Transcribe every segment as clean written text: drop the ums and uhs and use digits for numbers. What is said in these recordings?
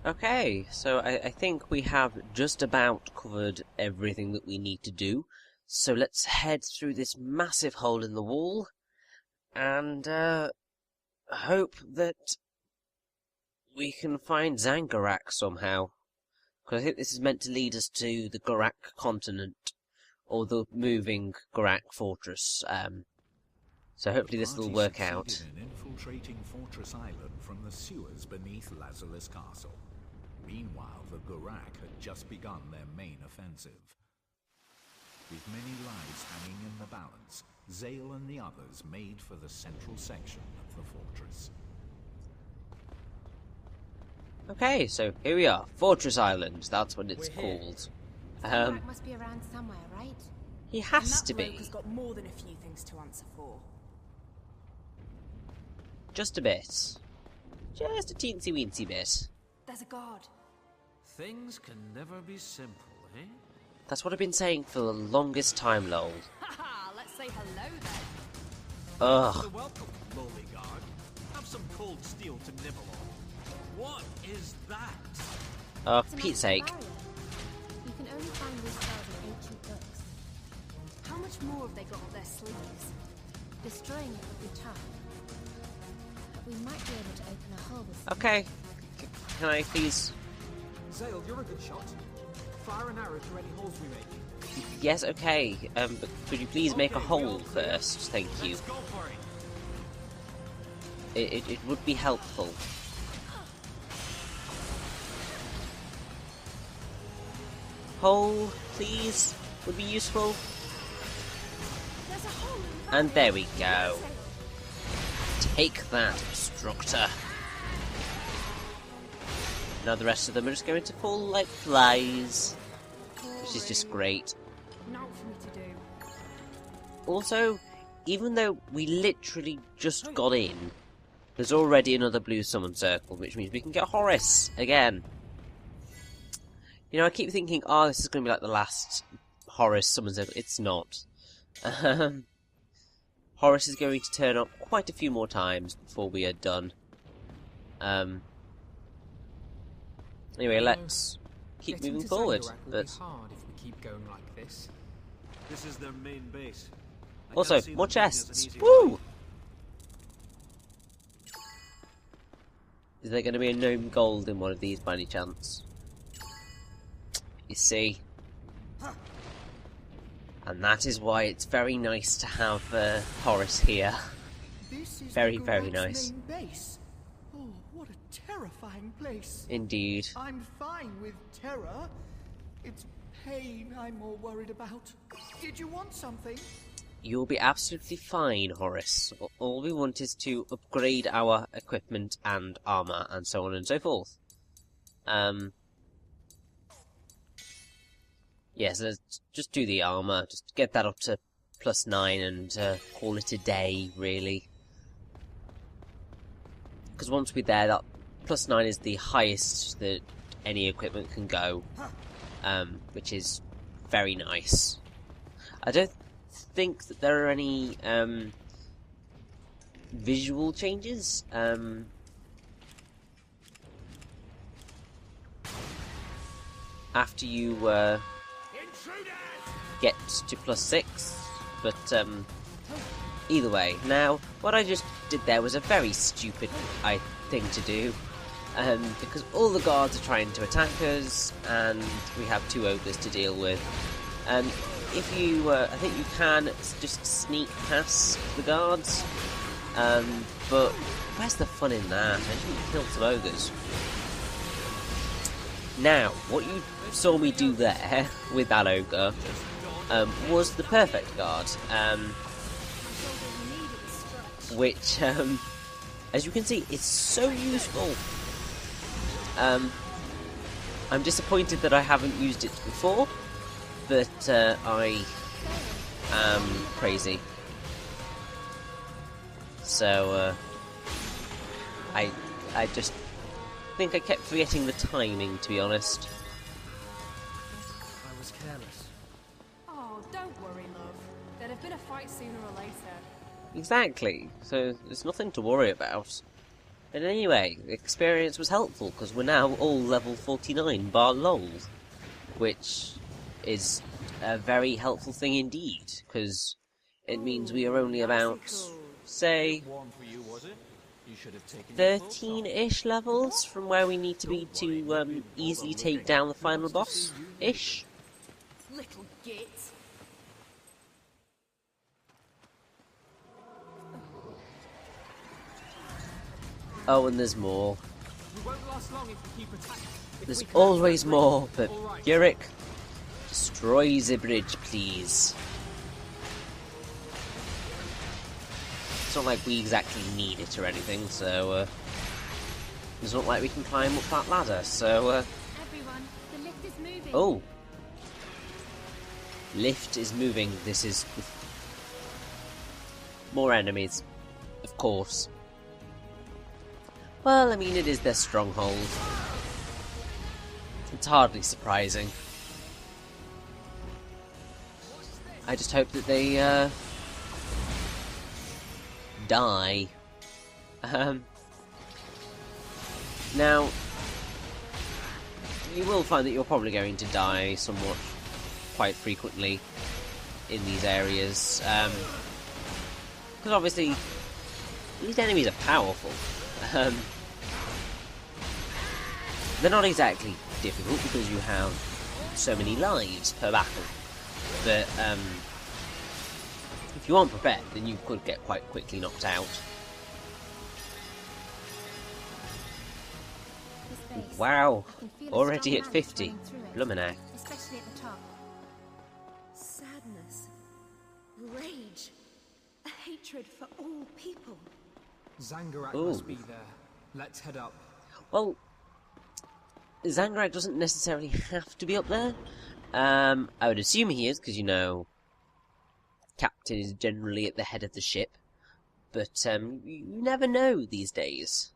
Okay, so I think we have just about covered everything that we need to do. So let's head through this massive hole in the wall and hope that we can find Zangurak somehow. Because I think this is meant to lead us to the Gurak continent, or the moving Gurak fortress. So hopefully this will work out. In infiltrating Fortress Island from the sewers beneath Lazulis Castle. Meanwhile, the Gurak had just begun their main offensive. With many lives hanging in the balance, Zael and the others made for the central section of the fortress. Okay, so here we are, Fortress Island. That's what it's called. Gurak must be around somewhere, right? He has to be. Has got more than a few things to answer for. Just a bit. Just a teensy weensy bit. There's a guard. Things can never be simple, eh? That's what I've been saying for the longest time, lol. Haha, let's say hello then. Ugh. Welcome, lowly guard. Have some cold steel to nibble on. What is that? Oh, It's a for Pete's massive sake. barrier. You can only find these spells in ancient books. How much more have they got up their sleeves? Destroying it would be tough. But we might be able to open a hole with some. Okay. Can I please... Zael, you're a good shot. Fire an arrow through any holes we make. Yes, okay. But could you please make a hole first? Thank you. Let's go for it. It would be helpful. Hole, please, would be useful. There's a hole in the And there we go. Take that, Destructor. Now the rest of them are just going to fall like flies, which is just great. Not for me to do. Also, even though we literally just got in, there's already another blue summon circle, which means we can get Horus again. You know, I keep thinking, oh, this is going to be like the last Horus summon circle. It's not. Horus is going to turn up quite a few more times before we are done. Anyway, let's keep moving forward. But Be hard if we keep going like this. This is their main base. I also, can't see more them taking us an chests. easy Woo! way. Is there going to be a gnome gold in one of these by any chance? You see? And that is why it's very nice to have Horus here. This is Very, the very Gurak's nice. main base. Oh, what a terrifying place. Indeed. I'm fine with terror. It's pain I'm more worried about. Did you want something? You'll be absolutely fine, Horus. All we want is to upgrade our equipment and armor and so on and so forth. Yes, let's just do the armor. Just get that up to +9 and call it a day, really. Because once we're there, that +9 is the highest that any equipment can go, which is very nice. I don't think that there are any visual changes. After you get to +6, but either way. Now, what I just did there was a very stupid thing to do, because all the guards are trying to attack us, and we have 2 ogres to deal with. If you, I think you can just sneak past the guards, but where's the fun in that? I didn't kill some ogres. Now, what you saw me do there with that ogre was the perfect guard, which, as you can see, is so useful. I'm disappointed that I haven't used it before, but I am crazy. So, I just think I kept forgetting the timing, to be honest. I was careless. Oh, don't worry, love. There'd have been a fight sooner or later. Exactly, so there's nothing to worry about. But anyway, the experience was helpful, because we're now all level 49, bar lol. Which is a very helpful thing indeed, because it means we are only about, say, 13-ish levels from where we need to be to easily take down the final boss-ish. Little git. Oh, and there's more. We won't last long if we keep attacking. There's always more, but Yurick, destroy the bridge, please. It's not like we exactly need it or anything, so it's not like we can climb up that ladder, so Everyone, the lift is moving. oh. Lift is moving, this is more enemies, of course. Well, I mean, it is their stronghold. It's hardly surprising. I just hope that they, die. Now, you will find that you're probably going to die somewhat quite frequently in these areas. Because obviously, these enemies are powerful. They're not exactly difficult because you have so many lives per battle, but if you aren't prepared, then you could get quite quickly knocked out. This base, Wow, I can feel a already strong at current 50. running through it, Blumenau. especially at the top. Sadness. Rage. A hatred for all people. Zangarak Ooh. must be there. Let's head up. Well, Zangarak doesn't necessarily have to be up there. I would assume he is, because, you know, Captain is generally at the head of the ship. But, you never know these days.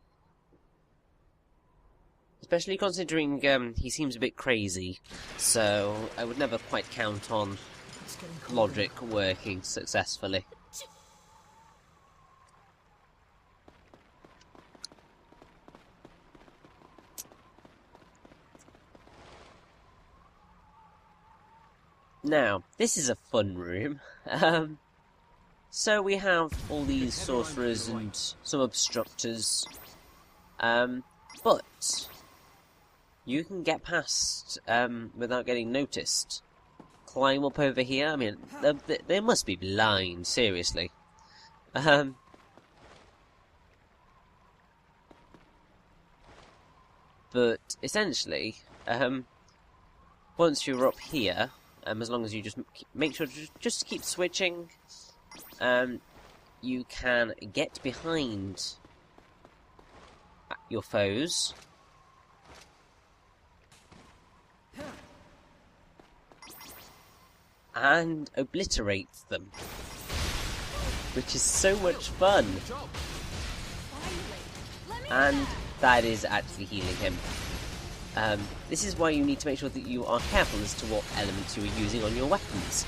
Especially considering, he seems a bit crazy. So, I would never quite count on It's getting cold. logic working successfully. Now, this is a fun room. So we have all these sorcerers and some obstructors. But you can get past without getting noticed. Climb up over here. I mean, they must be blind, seriously. But essentially, once you're up here, as long as you just make sure to just keep switching, you can get behind your foes. And obliterate them. Which is so much fun. And that is actually healing him. This is why you need to make sure that you are careful as to what elements you are using on your weapons.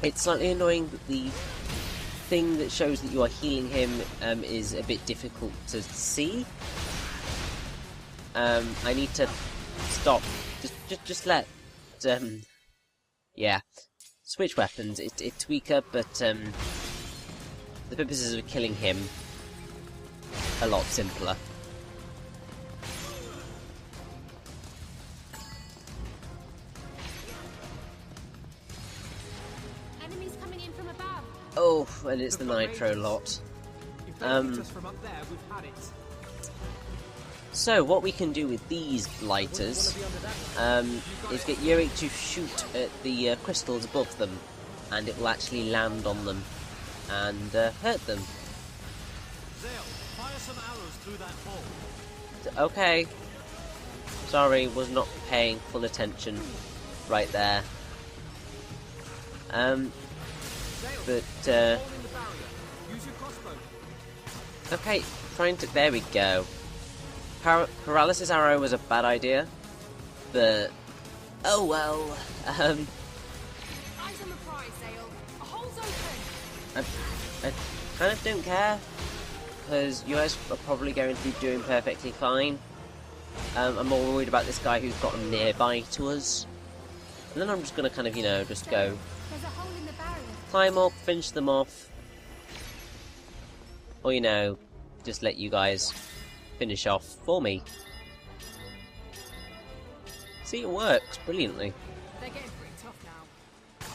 It's slightly annoying that the thing that shows that you are healing him is a bit difficult to see. I need to stop. Just let. Yeah. Switch weapons. It's weaker, but the purposes of killing him a lot simpler. Enemies coming in from above. Oh, and it's the nitro lot. If they hit us from up there, we've had it. So, what we can do with these blighters is get Yurick to shoot at the crystals above them, and it will actually land on them and hurt them. Zael, fire some arrows through that hole. Okay. Sorry, was not paying full attention right there. Zael, But, hole in the barrier. Use your crossbow. okay, trying to, there we go. Paralysis arrow was a bad idea, but, oh well. Eyes on the prize, Zael. A hole's open. I kind of don't care. because you guys are probably going to be doing perfectly fine. I'm more worried about this guy who's gotten nearby to us. And then I'm just going to kind of, you know, just go There's a hole in the barrier. climb up, finish them off. Or, you know, just let you guys finish off for me. See, it works brilliantly. They're getting pretty tough now.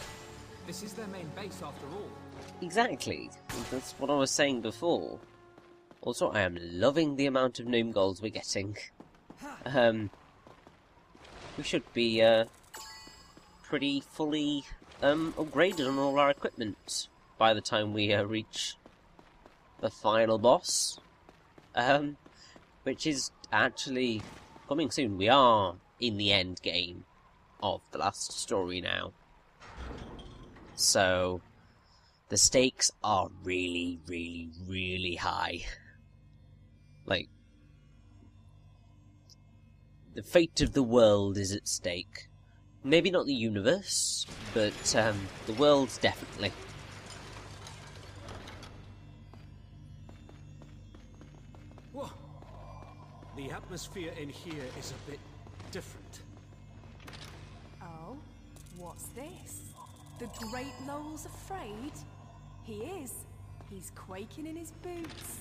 This is their main base after all. Exactly. That's what I was saying before. Also, I am loving the amount of gnome golds we're getting. We should be pretty fully upgraded on all our equipment by the time we reach the final boss, which is actually coming soon. We are in the end game of the last story now, so the stakes are really, really, really high. Like, the fate of the world is at stake. Maybe not the universe, but the world's definitely. Whoa. The atmosphere in here is a bit different. Oh, what's this? The great Lowell's afraid? He is. He's quaking in his boots.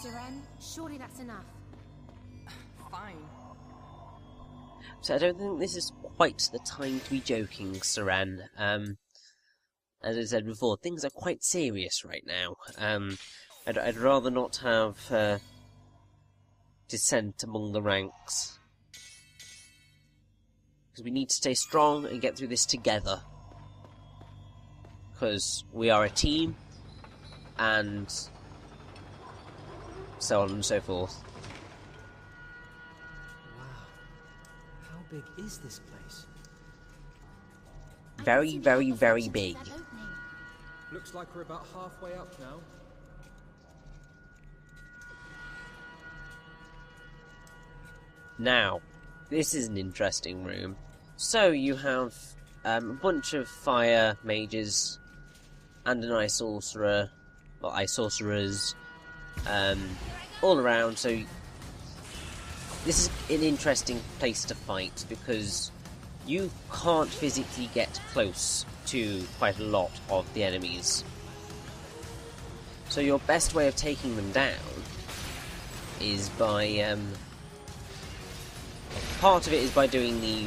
Syrenne, surely that's enough. Fine. So I don't think this is quite the time to be joking, Syrenne. As I said before, things are quite serious right now. I'd rather not have dissent among the ranks. Because we need to stay strong and get through this together. Because we are a team, and so on and so forth. How big is this place? Very, very, very big. That opening. Looks like we're about halfway up now. Now, this is an interesting room. So you have a bunch of fire mages and an ice sorcerer, well, ice sorcerers, all around. So this is an interesting place to fight because you can't physically get close to quite a lot of the enemies. So your best way of taking them down is by part of it is by doing the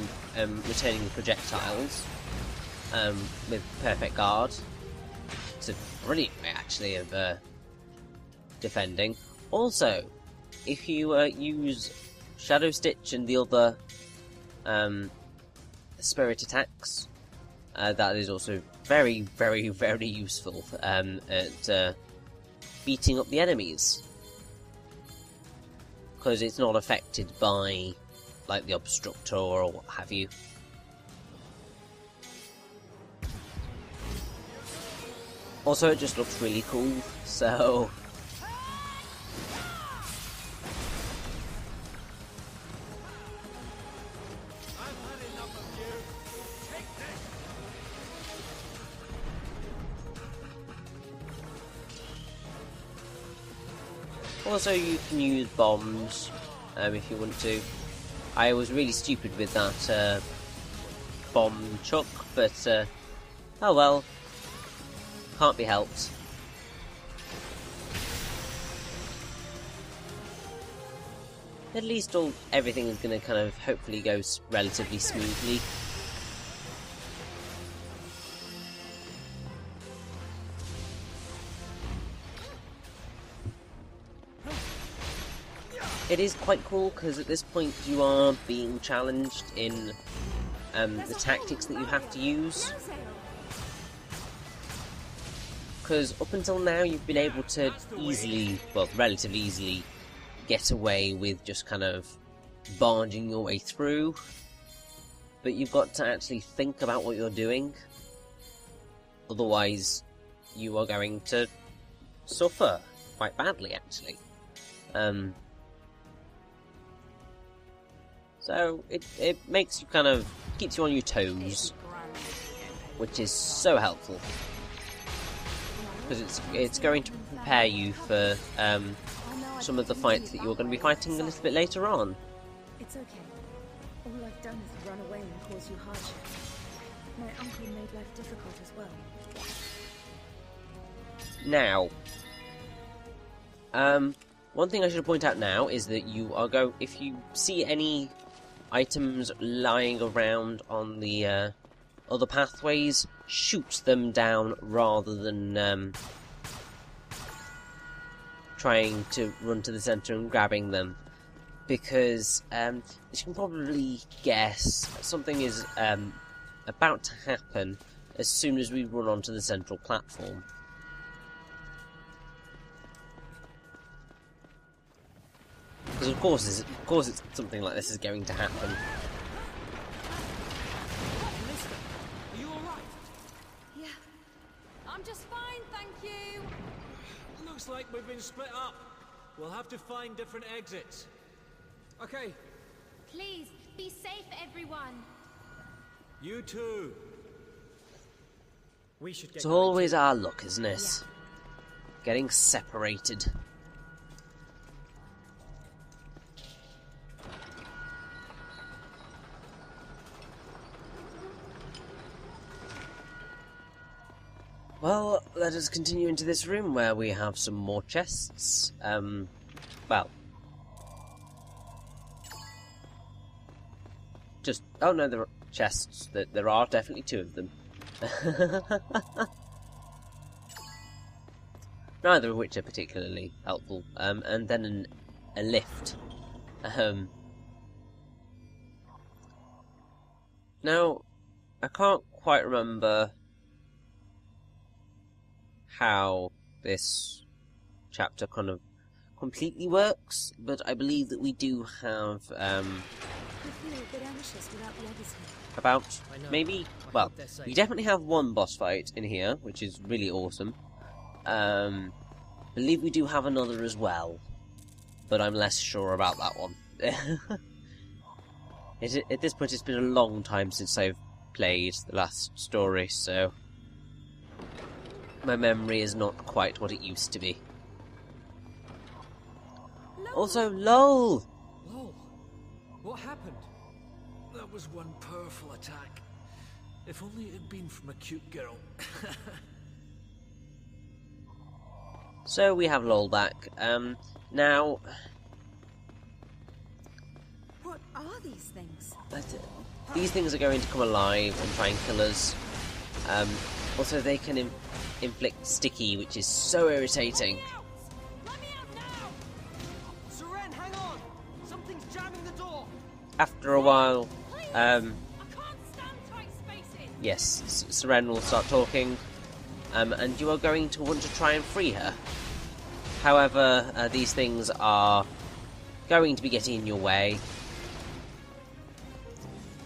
returning the projectiles with perfect guard. It's a brilliant way actually of defending. Also, if you use Shadow Stitch and the other spirit attacks, that is also very, very, very useful at beating up the enemies, because it's not affected by like the obstructor or what have you. Also, it just looks really cool, so also you can use bombs if you want to. I was really stupid with that bomb chuck, but oh well, can't be helped. At least everything is going to kind of hopefully go relatively smoothly. It is quite cool because at this point you are being challenged in the tactics that you have to use. Because up until now you've been able to easily, well, relatively easily, get away with just kind of barging your way through. But you've got to actually think about what you're doing. Otherwise, you are going to suffer quite badly, actually. So it makes you kind of, keeps you on your toes, which is so helpful. Because it's going to prepare you for some of the fights that you're going to be fighting a little bit later on. It's okay. All I've done is run away and cause you hardship. My uncle made life difficult as well. Now, one thing I should point out now is that you are if you see any items lying around on the other pathways, shoot them down rather than trying to run to the centre and grabbing them, because as you can probably guess, something is about to happen as soon as we run onto the central platform. Because of course it's something like this is going to happen. Are you alright? Yeah. I'm just fine, thank you. Looks like we've been split up. We'll have to find different exits. Okay, Please, be safe, everyone. you too. We should get It's always our luck, isn't it? Getting separated. Well, let us continue into this room where we have some more chests. Well, just oh no, there are chests. There are definitely two of them. Neither of which are particularly helpful. And then a lift. Now, I can't quite remember how this chapter kind of completely works, but I believe that we do have I feel a bit anxious without the others here. about I know. maybe, I well, hope they're safe. we definitely have one boss fight in here, which is really awesome. Believe we do have another as well, but I'm less sure about that one. At this point, it's been a long time since I've played the last story, so my memory is not quite what it used to be. Also, LOL! Whoa, what happened? That was one powerful attack. If only it had been from a cute girl. So we have LOL back. Now, What are these things? these things are going to come alive and try and kill us. Also, they can inflict sticky, which is so irritating. Let me out now! Syrenne, hang on! Something's jamming the door! After a while, Please! I can't stand tight spaces! yes, Syrenne will start talking, and you are going to want to try and free her. However, these things are going to be getting in your way,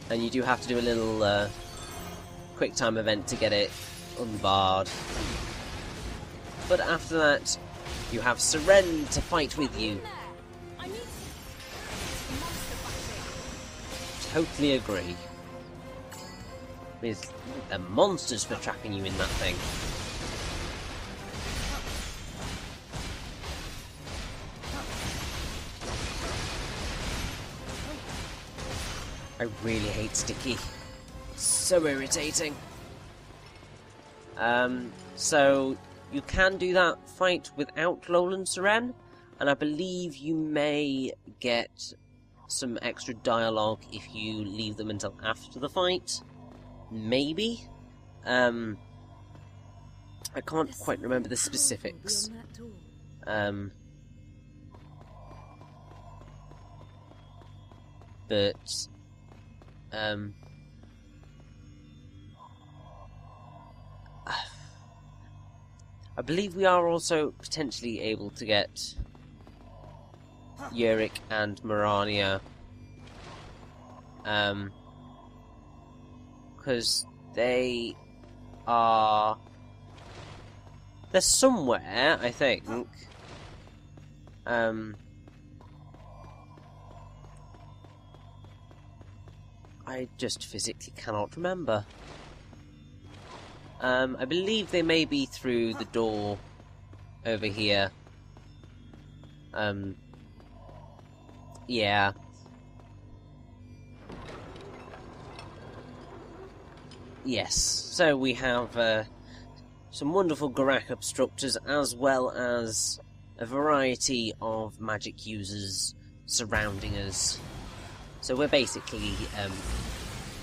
and you do have to do a little quick time event to get it unbarred. But after that, you have Syrenne to fight with you. In there! I need some monster fighting. Totally agree. With the monsters for trapping you in that thing. I really hate sticky. So irritating. So you can do that fight without LOL and Syrenne, and I believe you may get some extra dialogue if you leave them until after the fight. Maybe. I can't quite remember the specifics. Beyond that door. But I believe we are also potentially able to get Yurick and Mirania, because they're somewhere, I think. I just physically cannot remember. I believe they may be through the door over here. Yeah. Yes, so we have some wonderful Gurak obstructors as well as a variety of magic users surrounding us. So we're basically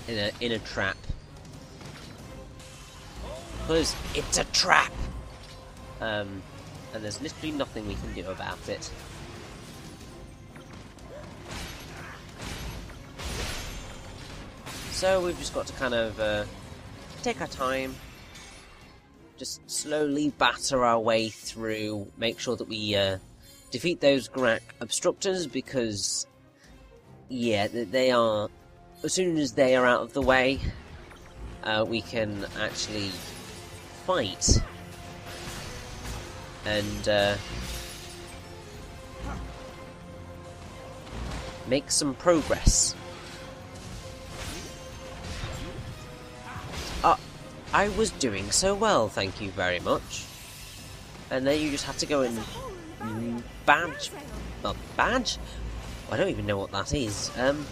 in a trap. Because it's a trap! And there's literally nothing we can do about it. So we've just got to kind of take our time, just slowly batter our way through, make sure that we defeat those Gurak obstructors, because, yeah, they are, as soon as they are out of the way, we can actually fight and make some progress. I was doing so well, thank you very much. And then you just have to go and badge? Badge? I don't even know what that is. You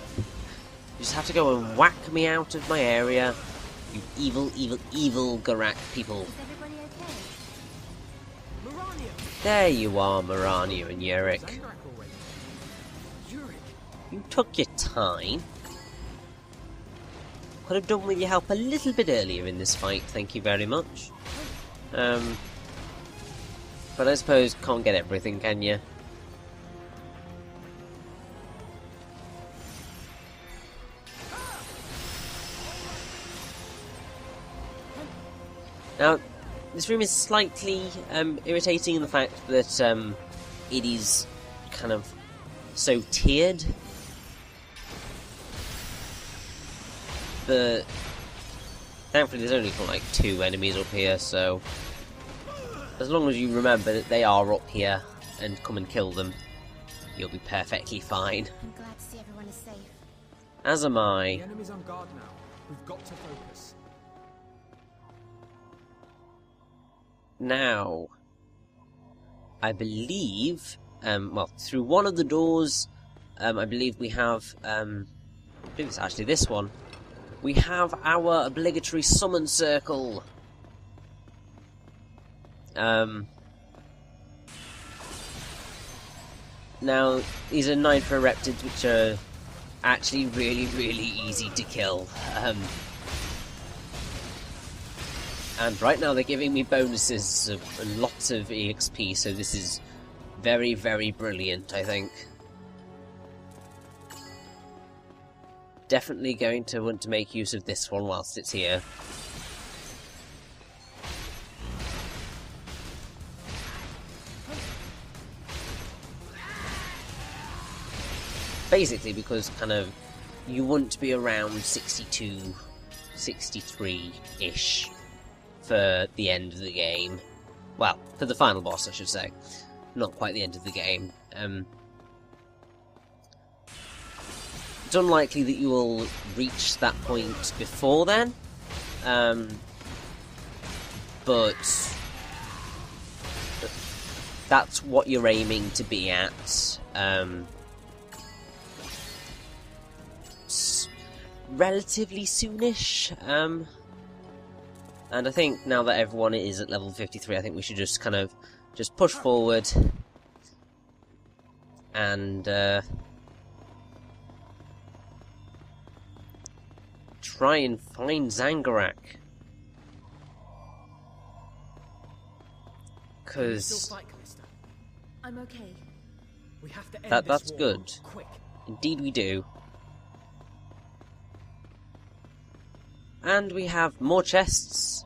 just have to go and whack me out of my area. You evil, evil, evil Gurak people. Is everybody okay? Mirania! There you are, Mirania and Yurick. Yurick! You took your time. Could have done with your help a little bit earlier in this fight, thank you very much. But I suppose can't get everything, can you? Now, this room is slightly irritating in the fact that it is kind of so tiered. But thankfully there's only like 2 enemies up here, so as long as you remember that they are up here and come and kill them, you'll be perfectly fine. I'm glad to see everyone is safe. As am The I. enemy's on guard now. We've got to focus. Now, I believe, well, through one of the doors, I believe we have, I believe it's actually this one. We have our obligatory summon circle. Now, these are Nitro-Reptids, which are actually really, really easy to kill. And right now they're giving me bonuses of lots of EXP, so this is very, very brilliant, I think. Definitely going to want to make use of this one whilst it's here. Basically because kind of you want to be around 62, 63-ish for the end of the game. Well, for the final boss I should say. Not quite the end of the game. It's unlikely that you will reach that point before then, but that's what you're aiming to be at. Relatively soonish, and I think now that everyone is at level 53, I think we should just kind of just push forward and try and find Zangurak. Because I'm okay. We have to end that's this war. good. Quick. Indeed we do. And we have more chests.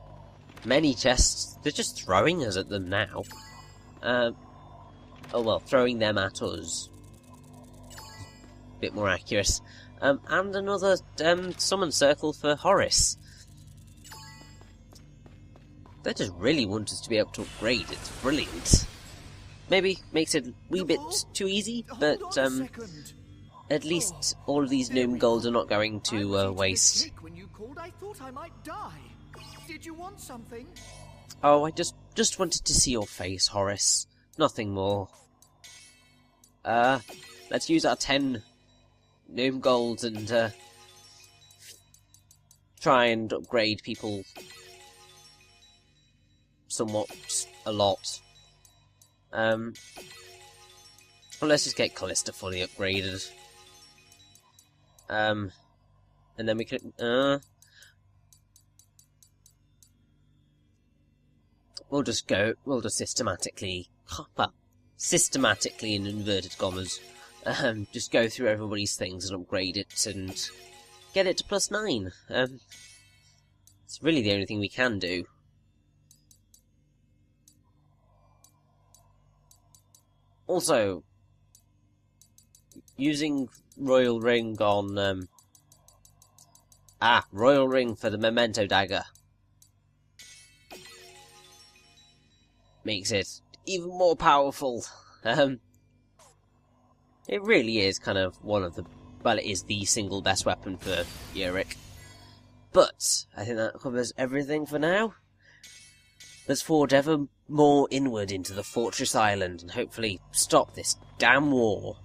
Many chests. They're just throwing us at them now. Oh well, throwing them at us. Bit more accurate. And another summon circle for Horace. They just really want us to be able to upgrade. It's brilliant. Maybe makes it a wee bit too easy, but at least all of these gnome golds are not going to waste. When you called, I thought I might die. Did you want something? Oh, I just wanted to see your face, Horace. Nothing more. Let's use our 10 gnome golds and, try and upgrade people somewhat, a lot. Well, let's just get Callista fully upgraded. And then we can, we'll just systematically, well, systematically in inverted commas, just go through everybody's things and upgrade it and get it to +9. It's really the only thing we can do. Also, using Royal Ring on, Royal Ring for the Memento Dagger. Makes it even more powerful. It really is kind of one of the, well, it is the single best weapon for Yurick. But I think that covers everything for now. Let's forge ever more inward into the Fortress Island and hopefully stop this damn war.